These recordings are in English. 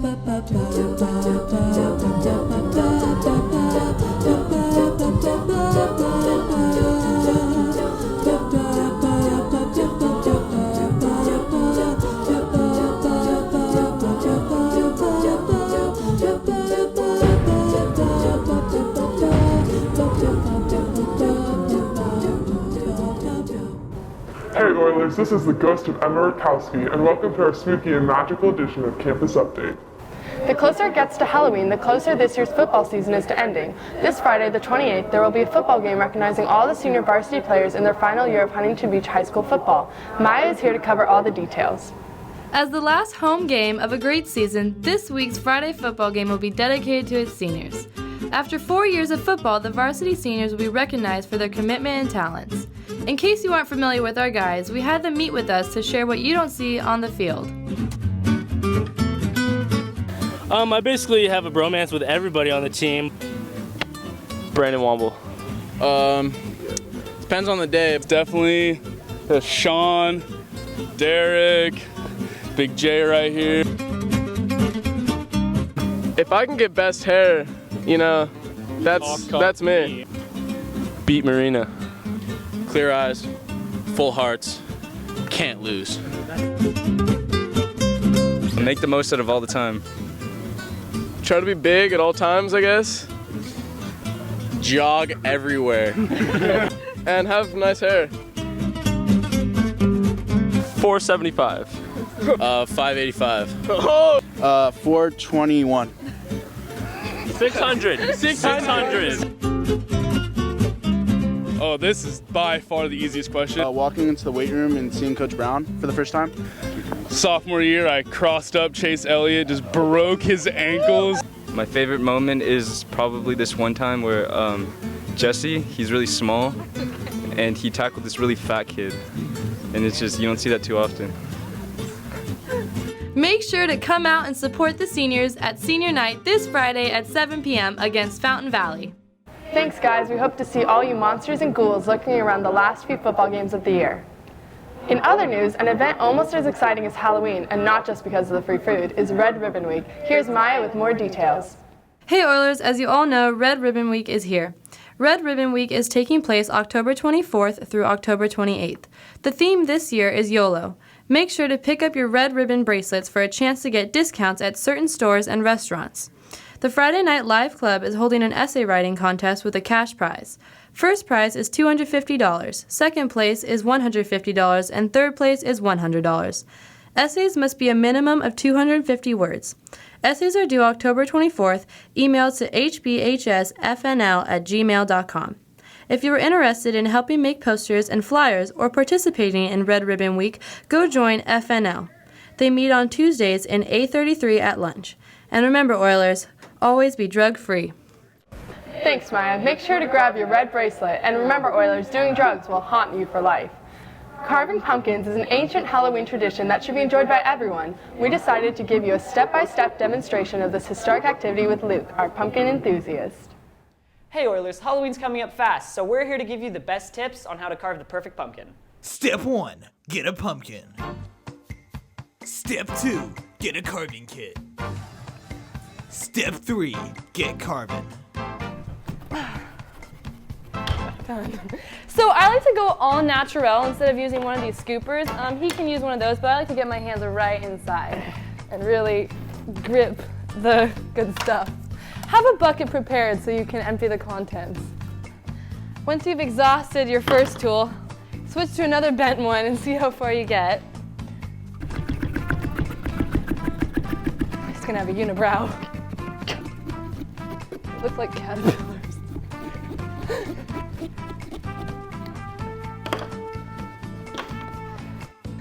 Hey Oilers, this is the ghost of Emma Rakowski, and welcome to our spooky and magical edition of Campus Update. The closer it gets to Halloween, the closer this year's football season is to ending. This Friday, the 28th, there will be a football game recognizing all the senior varsity players in their final year of Huntington Beach High School football. Maya is here to cover all the details. As the last home game of a great season, this week's Friday football game will be dedicated to its seniors. After 4 years of football, the varsity seniors will be recognized for their commitment and talents. In case you aren't familiar with our guys, we had them meet with us to share what you don't see on the field. I basically have a bromance with everybody on the team. Brandon Womble. Depends on the day. It's definitely Sean, Derek, Big J right here. If I can get best hair, you know, that's me. Beat Marina. Clear eyes, full hearts, can't lose. Make the most out of all the time. Try to be big at all times, I guess. Jog everywhere. And have nice hair. 475. 585. 421. 600. 600. Oh, this is by far the easiest question. Walking into the weight room and seeing Coach Brown for the first time. Sophomore year, I crossed up Chase Elliott, just broke his ankles. My favorite moment is probably this one time where Jesse, he's really small, and he tackled this really fat kid. And it's just, you don't see that too often. Make sure to come out and support the seniors at Senior Night this Friday at 7 p.m. against Fountain Valley. Thanks guys, we hope to see all you monsters and ghouls lurking around the last few football games of the year. In other news, an event almost as exciting as Halloween, and not just because of the free food, is Red Ribbon Week. Here's Maya with more details. Hey Oilers, as you all know, Red Ribbon Week is here. Red Ribbon Week is taking place October 24th through October 28th. The theme this year is YOLO. Make sure to pick up your red ribbon bracelets for a chance to get discounts at certain stores and restaurants. The Friday Night Live Club is holding an essay writing contest with a cash prize. First prize is $250, second place is $150, and third place is $100. Essays must be a minimum of 250 words. Essays are due October 24th, emailed to hbhsfnl@gmail.com. If you are interested in helping make posters and flyers or participating in Red Ribbon Week, go join FNL. They meet on Tuesdays in A33 at lunch. And remember, Oilers, always be drug-free. Thanks, Maya. Make sure to grab your red bracelet. And remember, Oilers, doing drugs will haunt you for life. Carving pumpkins is an ancient Halloween tradition that should be enjoyed by everyone. We decided to give you a step-by-step demonstration of this historic activity with Luke, our pumpkin enthusiast. Hey Oilers, Halloween's coming up fast, so we're here to give you the best tips on how to carve the perfect pumpkin. Step 1, get a pumpkin. Step 2, get a carving kit. Step 3, get carving. So I like to go all natural instead of using one of these scoopers. He can use one of those, but I like to get my hands right inside and really grip the good stuff. Have a bucket prepared so you can empty the contents. Once you've exhausted your first tool, switch to another bent one and see how far you get. It's gonna have a unibrow. Looks like caterpillars.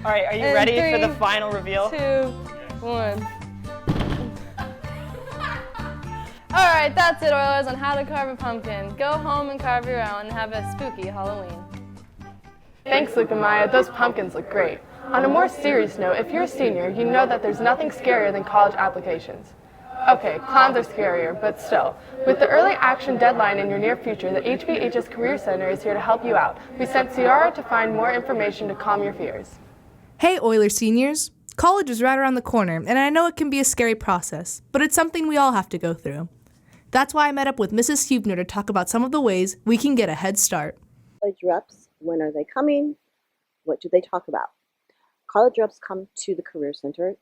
All right, are you ready for the final reveal? 2, 1. All right, that's it, Oilers, on how to carve a pumpkin. Go home and carve your own and have a spooky Halloween. Thanks, Luke and Maya. Those pumpkins look great. On a more serious note, if you're a senior, you know that there's nothing scarier than college applications. Okay, clowns are scarier, but still. With the early action deadline in your near future, the HBHS Career Center is here to help you out. We sent Ciara to find more information to calm your fears. Hey, Oilers seniors. College is right around the corner, and I know it can be a scary process, but it's something we all have to go through. That's why I met up with Mrs. Huebner to talk about some of the ways we can get a head start. College reps, when are they coming? What do they talk about? College reps come to the Career Center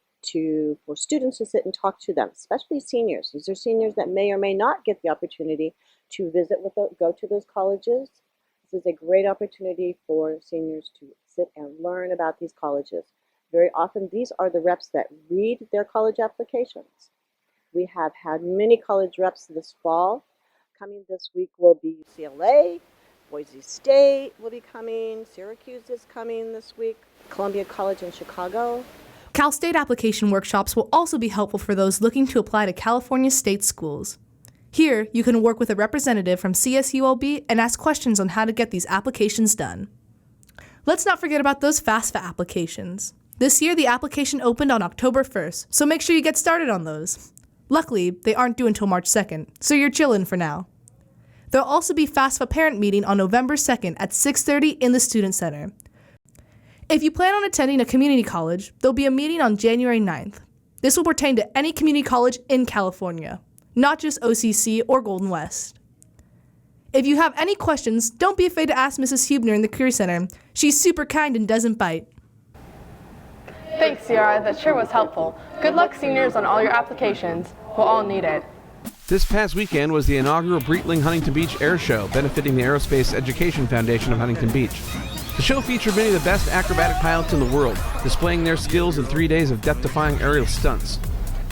for students to sit and talk to them, especially seniors. These are seniors that may or may not get the opportunity to go to those colleges. This is a great opportunity for seniors to sit and learn about these colleges. Very often, these are the reps that read their college applications. We have had many college reps this fall. Coming this week will be UCLA, Boise State will be coming, Syracuse is coming this week, Columbia College in Chicago. Cal State application workshops will also be helpful for those looking to apply to California state schools. Here, you can work with a representative from CSULB and ask questions on how to get these applications done. Let's not forget about those FAFSA applications. This year, the application opened on October 1st, so make sure you get started on those. Luckily, they aren't due until March 2nd, so you're chillin' for now. There'll also be FAFSA parent meeting on November 2nd at 6:30 in the Student Center. If you plan on attending a community college, there'll be a meeting on January 9th. This will pertain to any community college in California, not just OCC or Golden West. If you have any questions, don't be afraid to ask Mrs. Huebner in the Career Center. She's super kind and doesn't bite. Thanks, Ciara. That sure was helpful. Good luck, seniors, on all your applications. We'll all need it. This past weekend was the inaugural Breitling Huntington Beach Air Show, benefiting the Aerospace Education Foundation of Huntington Beach. The show featured many of the best acrobatic pilots in the world, displaying their skills in 3 days of death-defying aerial stunts.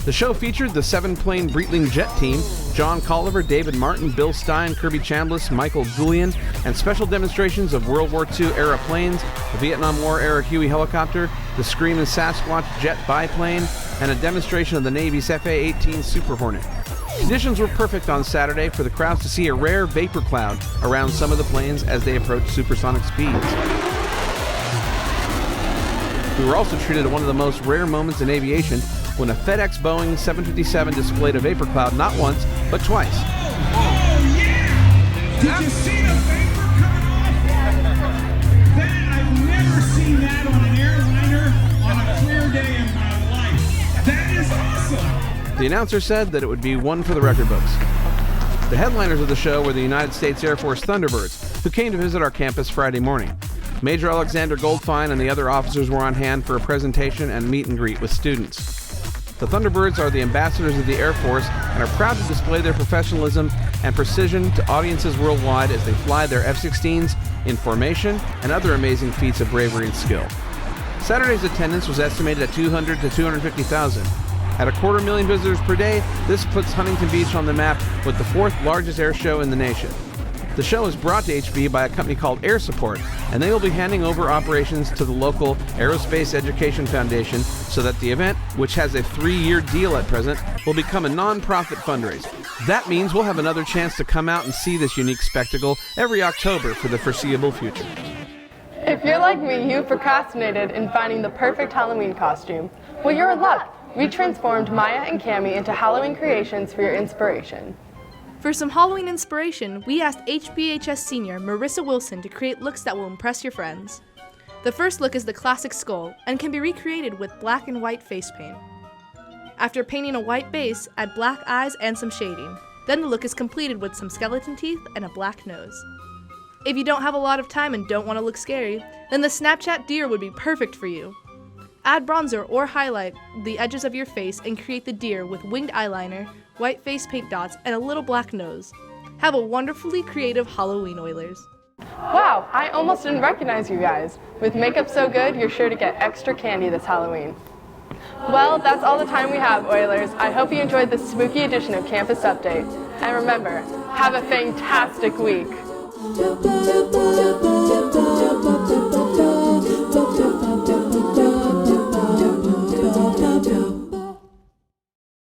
The show featured the 7-plane Breitling jet team, John Colliver, David Martin, Bill Stein, Kirby Chambliss, Michael Julian, and special demonstrations of World War II-era planes, the Vietnam War-era Huey helicopter, the Screamin' Sasquatch jet biplane, and a demonstration of the Navy's FA-18 Super Hornet. Conditions were perfect on Saturday for the crowds to see a rare vapor cloud around some of the planes as they approached supersonic speeds. We were also treated to one of the most rare moments in aviation when a FedEx Boeing 757 displayed a vapor cloud not once, but twice. Oh, yeah! Did you see the vapor coming off? I've never seen that on an airliner on a clear day in my life. That is awesome! The announcer said that it would be one for the record books. The headliners of the show were the United States Air Force Thunderbirds, who came to visit our campus Friday morning. Major Alexander Goldfein and the other officers were on hand for a presentation and meet and greet with students. The Thunderbirds are the ambassadors of the Air Force and are proud to display their professionalism and precision to audiences worldwide as they fly their F-16s in formation and other amazing feats of bravery and skill. Saturday's attendance was estimated at 200 to 250,000. At 250,000 visitors per day, this puts Huntington Beach on the map with the 4th largest air show in the nation. The show is brought to HB by a company called Air Support, and they will be handing over operations to the local Aerospace Education Foundation so that the event, which has a 3-year deal at present, will become a non-profit fundraiser. That means we'll have another chance to come out and see this unique spectacle every October for the foreseeable future. If you're like me, you procrastinated in finding the perfect Halloween costume. Well, you're in luck. We transformed Maya and Cammie into Halloween creations for your inspiration. For some Halloween inspiration, we asked HBHS senior Marissa Wilson to create looks that will impress your friends. The first look is the classic skull and can be recreated with black and white face paint. After painting a white base, add black eyes and some shading. Then the look is completed with some skeleton teeth and a black nose. If you don't have a lot of time and don't want to look scary, then the Snapchat deer would be perfect for you. Add bronzer or highlight the edges of your face and create the deer with winged eyeliner, white face paint dots, and a little black nose. Have a wonderfully creative Halloween, Oilers. Wow, I almost didn't recognize you guys. With makeup so good, you're sure to get extra candy this Halloween. Well, that's all the time we have, Oilers. I hope you enjoyed this spooky edition of Campus Update. And remember, have a fantastic week.